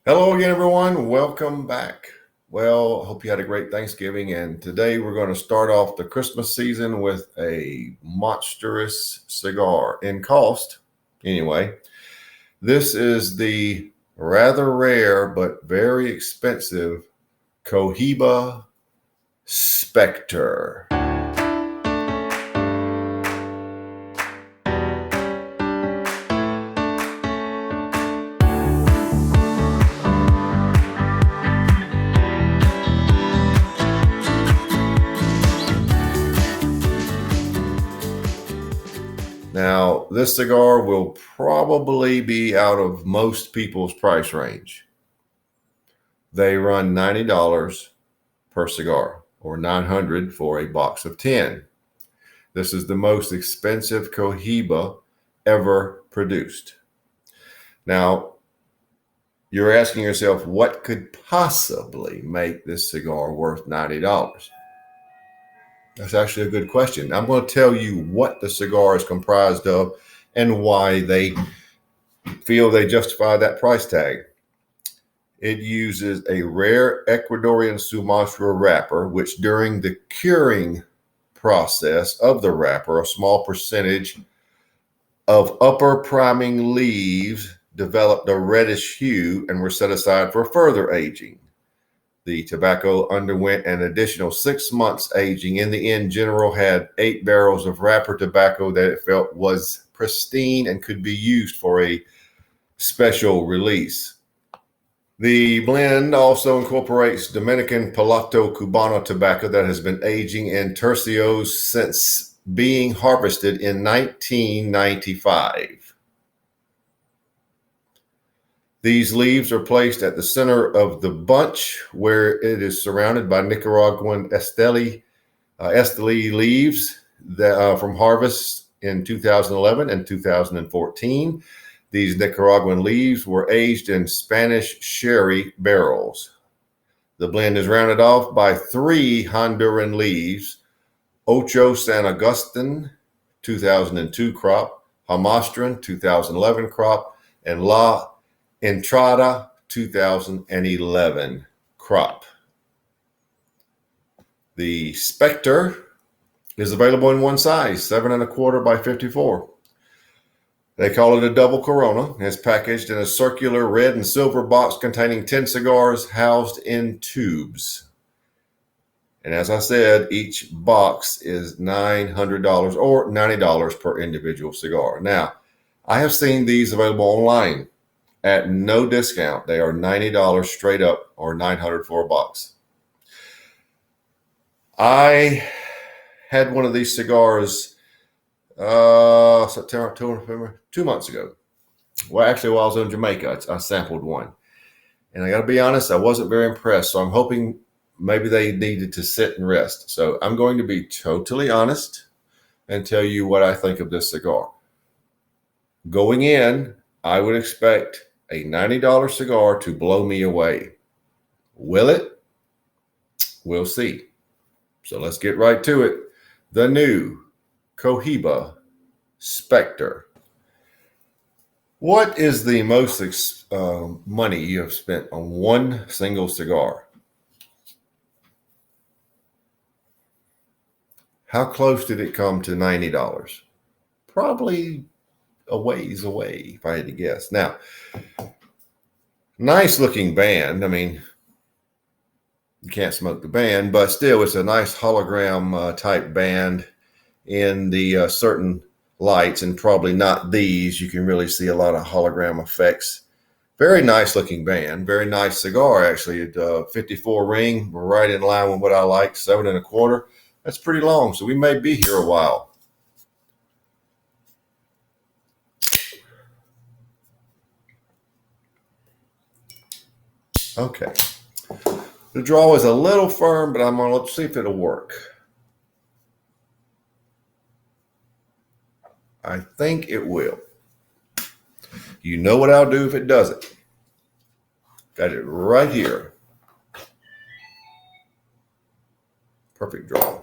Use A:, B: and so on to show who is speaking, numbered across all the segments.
A: Hello again, everyone. Welcome back. Well, hope you had a great Thanksgiving. And today we're going to start off the Christmas season with a monstrous cigar in cost. Anyway, this is the rather rare but very expensive Cohiba Spectre. Now, this cigar will probably be out of most people's price range. They run $90 per cigar or $900 for a box of 10. This is the most expensive Cohiba ever produced. Now, you're asking yourself, what could possibly make this cigar worth $90? That's actually a good question. I'm going to tell you what the cigar is comprised of and why they feel they justify that price tag. It uses a rare Ecuadorian Sumatra wrapper, which during the curing process of the wrapper, a small percentage of upper priming leaves developed a reddish hue and were set aside for further aging. The tobacco underwent an additional 6 months aging. In the end, General had 8 barrels of wrapper tobacco that it felt was pristine and could be used for a special release. The blend also incorporates Dominican Piloto Cubano tobacco that has been aging in tercios since being harvested in 1995. These leaves are placed at the center of the bunch, where it is surrounded by Nicaraguan Esteli leaves from harvest in 2011 and 2014. These Nicaraguan leaves were aged in Spanish sherry barrels. The blend is rounded off by 3 Honduran leaves: Ocho San Agustin 2002 crop, Hamastran 2011 crop, and La Entrada 2011 crop. The Spectre is available in one size, 7.25 by 54. They call it a double Corona. It's packaged in a circular red and silver box containing 10 cigars housed in tubes. And as I said, each box is $900 or $90 per individual cigar. Now, I have seen these available online at no discount. They are $90 straight up or $900 for a box. I had one of these cigars September, October, November, 2 months ago. Well, actually, while I was in Jamaica, I sampled one. And I got to be honest, I wasn't very impressed. So I'm hoping maybe they needed to sit and rest. So I'm going to be totally honest and tell you what I think of this cigar. Going in, I would expect a $90 cigar to blow me away. Will it? We'll see. So let's get right to it. The new Cohiba Spectre. What is the most money you have spent on one single cigar? How close did it come to $90? Probably a ways away, if I had to guess. Now, nice looking band. I mean, you can't smoke the band, but still, it's a nice hologram type band in the certain lights, and probably not these. You can really see a lot of hologram effects. Very nice looking band. Very nice cigar, actually. At 54 ring, we're right in line with what I like. 7.25. That's pretty long, so we may be here a while. Okay. The draw is a little firm, but I'm going to see if it'll work. I think it will. You know what I'll do if it doesn't. Got it right here. Perfect draw.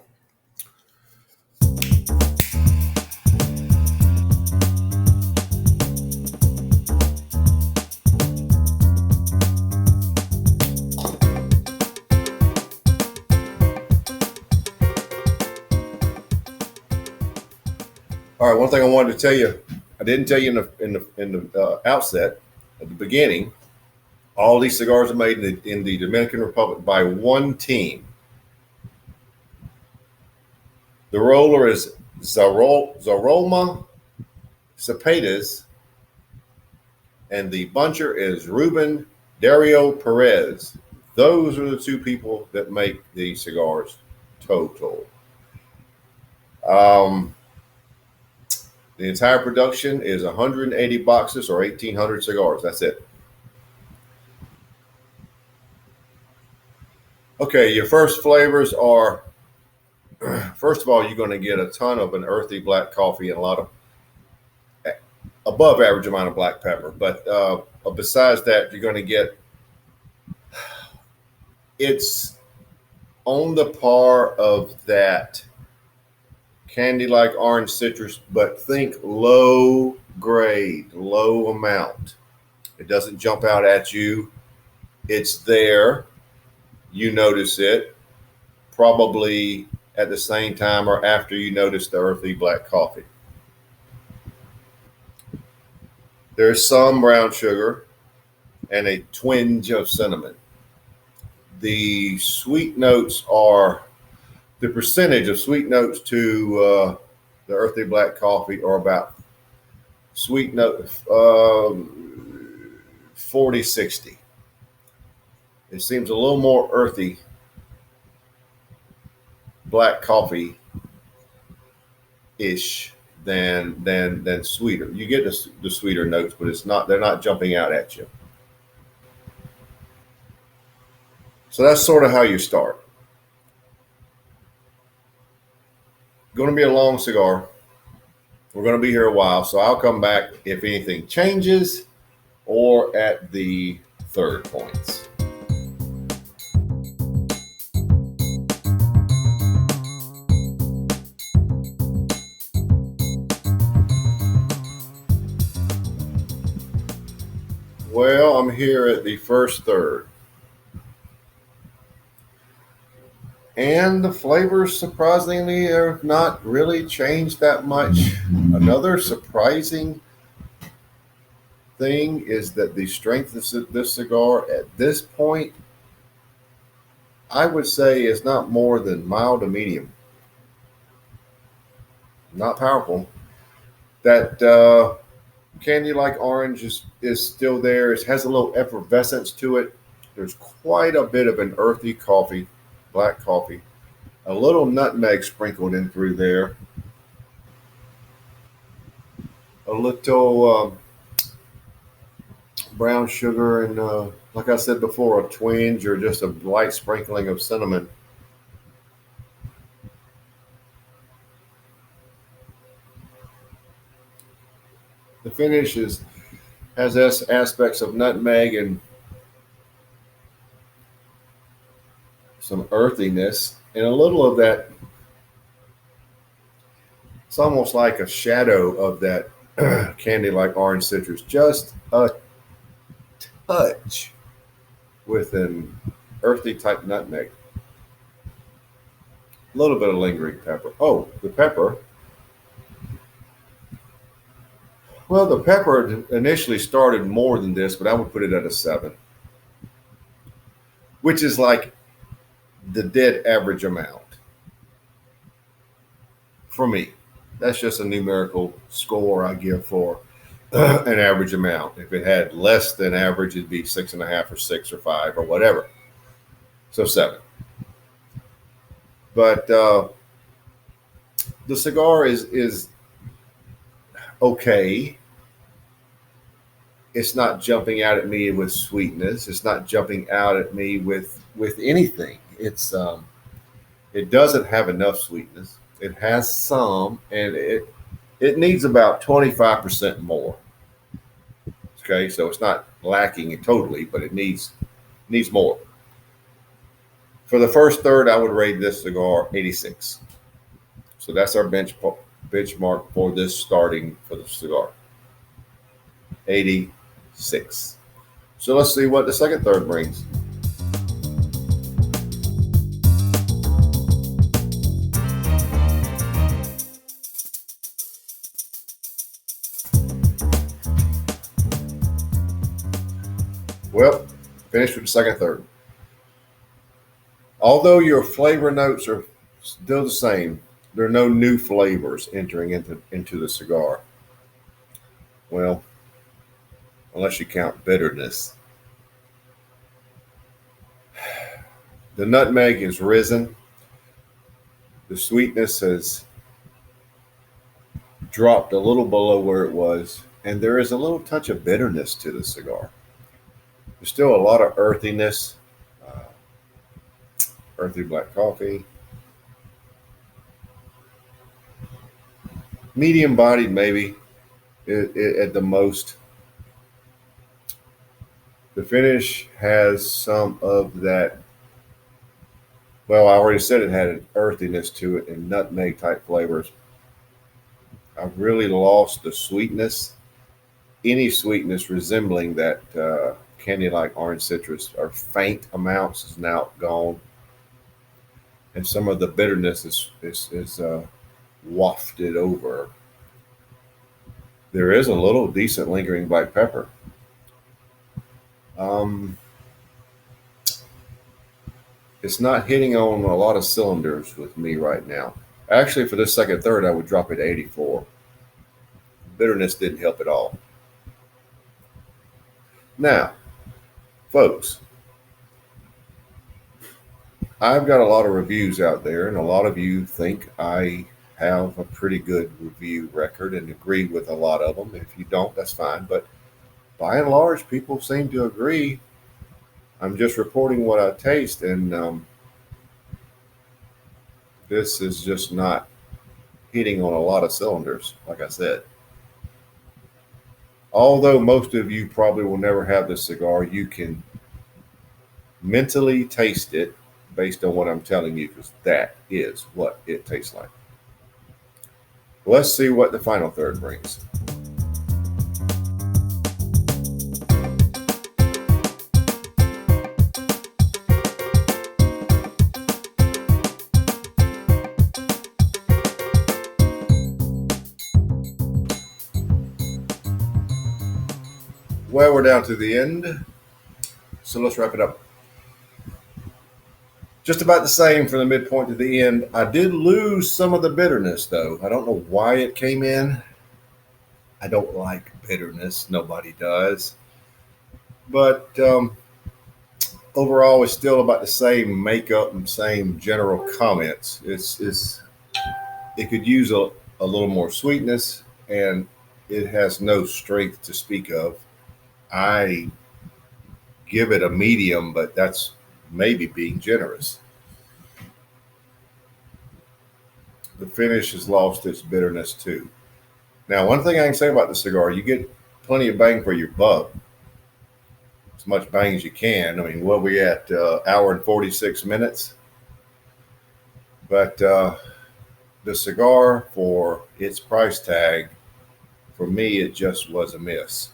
A: All right, one thing I wanted to tell you, I didn't tell you in the outset at the beginning. All these cigars are made in the Dominican Republic by one team. The roller is Zaroma Cepedas, and the buncher is Ruben Dario Perez. Those are the two people that make the cigars total. Um, the entire production is 180 boxes or 1,800 cigars. That's it. Okay, your first flavors are, first of all, you're going to get a ton of an earthy black coffee and a lot of above average amount of black pepper. But besides that, you're going to get, it's on the par of that candy like orange citrus, but think low grade, low amount. It doesn't jump out at you. It's there. You notice it probably at the same time or after you notice the earthy black coffee. There's some brown sugar and a twinge of cinnamon. The sweet notes are, the percentage of sweet notes to the earthy black coffee are about sweet note 40-60. It seems a little more earthy black coffee ish than sweeter. You get the sweeter notes, but they're not jumping out at you. So that's sort of how you start. Going to be a long cigar. We're going to be here a while, so I'll come back if anything changes or at the third points. Well, I'm here at the first third. And the flavors, surprisingly, have not really changed that much. Another surprising thing is that the strength of this cigar at this point, I would say, is not more than mild to medium. Not powerful. That candy like orange is still there. It has a little effervescence to it. There's quite a bit of an earthy coffee, black coffee, a little nutmeg sprinkled in through there, a little brown sugar, and like I said before, a twinge or just a light sprinkling of cinnamon. The finish has aspects of nutmeg and some earthiness and a little of that. It's almost like a shadow of that candy like orange citrus, just a touch with an earthy type nutmeg. A little bit of lingering pepper. Oh, the pepper. Well, the pepper initially started more than this, but I would put it at a 7, which is like the dead average amount for me. That's just a numerical score I give for an average amount. If it had less than average, it'd be 6.5 or 6 or 5 or whatever. So 7. But the cigar is okay. It's not jumping out at me with sweetness. It's not jumping out at me with anything. It doesn't have enough sweetness. It has some, and it needs about 25% more. Okay, so it's not lacking totally, but it needs more. For the first third, I would rate this cigar 86. So that's our benchmark for this starting for the cigar. 86. So let's see what the second third brings. Well, finished with the second third. Although your flavor notes are still the same, there are no new flavors entering into the cigar. Well, unless you count bitterness. The nutmeg has risen. The sweetness has dropped a little below where it was, and there is a little touch of bitterness to the cigar. There's still a lot of earthiness, uh, earthy black coffee, medium bodied maybe at the most. The finish has some of that. Well, I already said it had an earthiness to it and nutmeg type flavors. I've really lost the sweetness. Any sweetness resembling that candy like orange citrus or faint amounts is now gone. And some of the bitterness is wafted over. There is a little decent lingering black pepper. Um, it's not hitting on a lot of cylinders with me right now. Actually, for this second third, I would drop it to 84. Bitterness didn't help at all. Now, folks, I've got a lot of reviews out there, and a lot of you think I have a pretty good review record and agree with a lot of them. If you don't, that's fine. But by and large, people seem to agree. I'm just reporting what I taste, and this is just not hitting on a lot of cylinders, like I said. Although most of you probably will never have this cigar, you can mentally taste it based on what I'm telling you, because that is what it tastes like. Let's see what the final third brings. Well, we're down to the end, so let's wrap it up. Just about the same from the midpoint to the end. I did lose some of the bitterness, though. I don't know why it came in. I don't like bitterness. Nobody does. But overall, it's still about the same makeup and same general comments. It could use a little more sweetness, and it has no strength to speak of. I give it a medium, but that's maybe being generous. The finish has lost its bitterness too. Now, one thing I can say about the cigar, you get plenty of bang for your buck, as much bang as you can. I mean, what we at hour and 46 minutes, but the cigar for its price tag, for me, it just was a miss.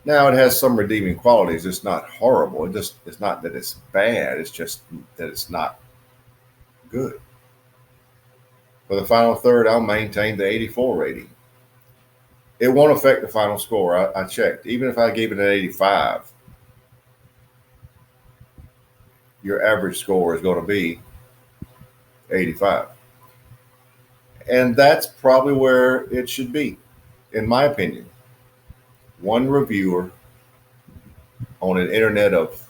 A: Now it has some redeeming qualities. It's not horrible. It's not that it's bad. It's just that it's not good. For the final third, I'll maintain the 84 rating. It won't affect the final score. I checked. Even if I gave it an 85, your average score is going to be 85. And that's probably where it should be, in my opinion. One reviewer on an internet of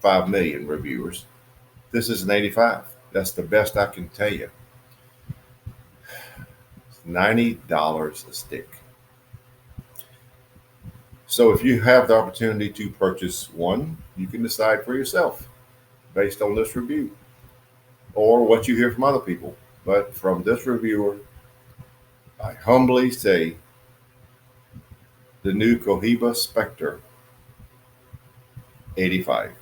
A: 5 million reviewers. This is an 85. That's the best I can tell you. It's $90 a stick. So if you have the opportunity to purchase one, you can decide for yourself based on this review or what you hear from other people. But from this reviewer, I humbly say the new Cohiba Spectre 85.